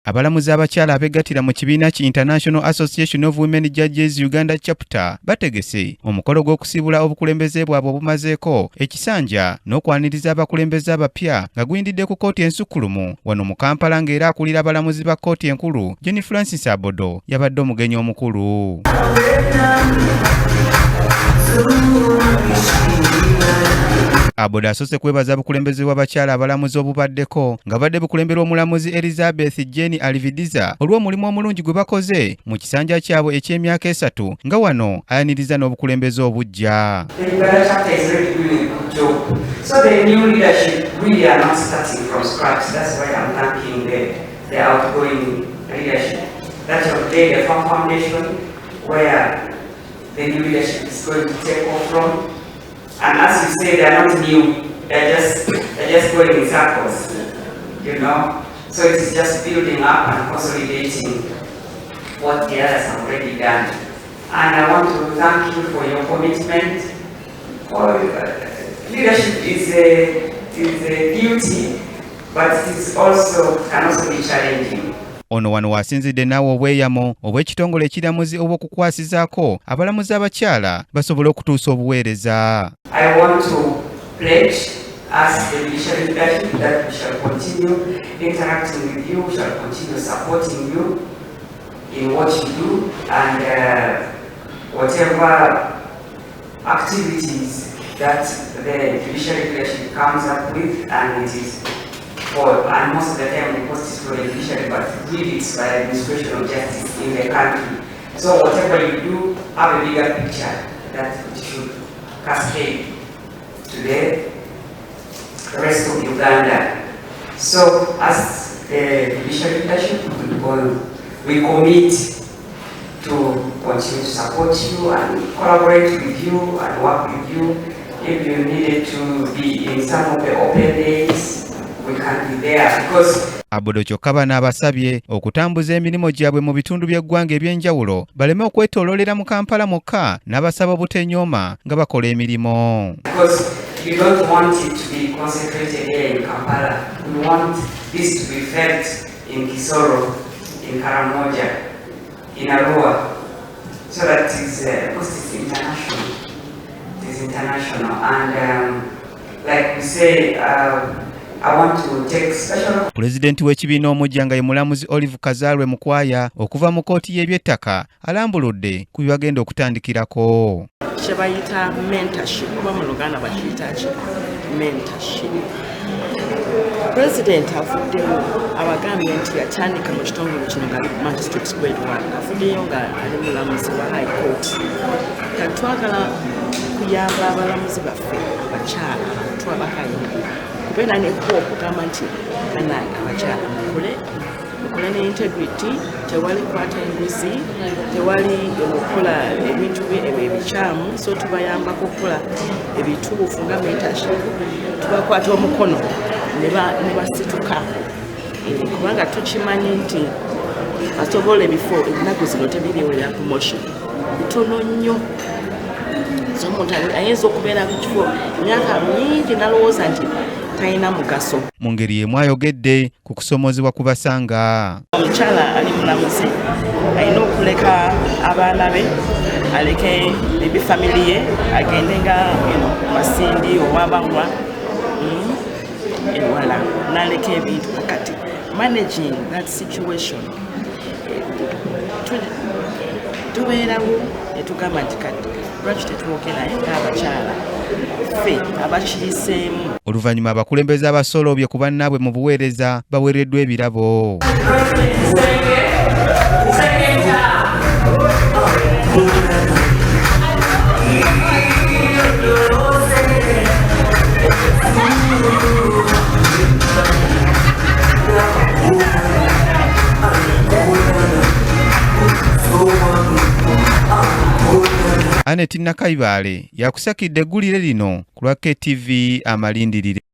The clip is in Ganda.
Abalamuzi abakyala abegattira mu kibiina ki International Association of Women Judges Uganda Chapter bategese omukolo gw'okusiibula obukulembeze bwabwe obumazeeko ekisanja n'okwaniriza abakulembeze abapya nga guyindidde ku kkooti ensukkulumu wano mu Kampala, ng'era akulira abalamuzi ba kkooti enkulu Jenny Francis Abodo yabadde omugenyi omukulu. Abodo asoose kwebaza abakulembeze b'abakyala abalamuzi obubaddeko nga badde bukulemberwa omulamuzi Elizabeth Jenny Alividiza olw'omulimu omulungi gwe bakoze mu kisanja kyabwe eky'emyaka 3 nga wano ayaniriza n'obukulembeze obujja. So the new leadership really are not starting from scratch. That's why I'm thanking the outgoing leadership. That have laid a firm foundation where the new leadership is going to take off from. And as you say, they are not new. They're just going in circles, you know. So it is just building up and consolidating what the others have already done. And I want to thank you for your commitment. Leadership is a duty, but it can also be challenging. Ono wano wasinzidde naawe obweyamo obw'ekitongole ekiramuzi obw'okukwasizaako abalamuzi abakyala basobole okutuusa obuweereza. I want to pledge as the judiciary leadership that we shall continue interacting with you, we shall continue supporting you in what you do, and whatever activities that the judiciary leadership comes up with, and it is and most of the time the post is for the judiciary, but really it's by administration of justice in the country. So whatever you do, have a bigger picture that it should cascade to the rest of Uganda. So as the judiciary leadership, we commit to continue to support you and collaborate with you and work with you. If you needed to be in some of the open days, we can be there because Abodo kyokka n'abasabye okutambuza emirimu gyabwe mu bitundu by'eggwanga eby'enjawulo baleme okwetooloolera mu Kampala mokka, n'abasaba obutenyooma nga bakola emirimu. Because we don't want it to be concentrated here in Kampala. We want this to be felt in Kisoro, in Karamoja, in Arua, so that it's international. It is international, and like we say, I want to take special. Pulezidenti w'ekibiina omujja nga ye mulamuzi Olive Kazalwe Mukwaya okuva mu kkooti y'eby'ettaka alambuludde ku byagenda okutandikirako. Kye bayita mentorship, kuba mu Luganda bakiyita ki mentorship. President afuddeyo abagambye nti yatandika mu kitongole kino nga magistrate grade 1, afuddeyo nga ali mulamuzi wa high court. Katwagala kuyamba abalamuzi baffe abakyala abantu abakayingira kubeera nekkuwa okugamba nti banange abakyala mukole ne integrity, tewali kwata enguzi, tewali okukola ebintu ebikyamu, so tubayambako okukola ebituufu nga mentorship, tubakwata omukono ne basituka, kubanga tukimanyi nti basobola ebifo ennaku zino tebiriwo ya promotion bitono nnyo. So omuntu ayinza okubeera ku kifo emyaka mingi nalowooza nti talina mugaso. Mu ngeri y'emu ayogedde ku kusomoozebwa ku basanga. Omukyala ali mulamuzi alina okuleka abaana be, aleke ebifamili ye, agende nga Masindi owabangwa ewala, n'aleka ebintu kakati. Managing that situation, tubeerawo ne tugamba nti kati lwaki tetwogera naye ng'abakyala ffe abakiyiseemu. Oluvannyuma abakulembeze abasoolobye ku bannaabwe mu buweereza baweereddwa ebirabo. Annette Nakaibaale yakusakidde eggulire lino ku lwa KTV Amalindirire.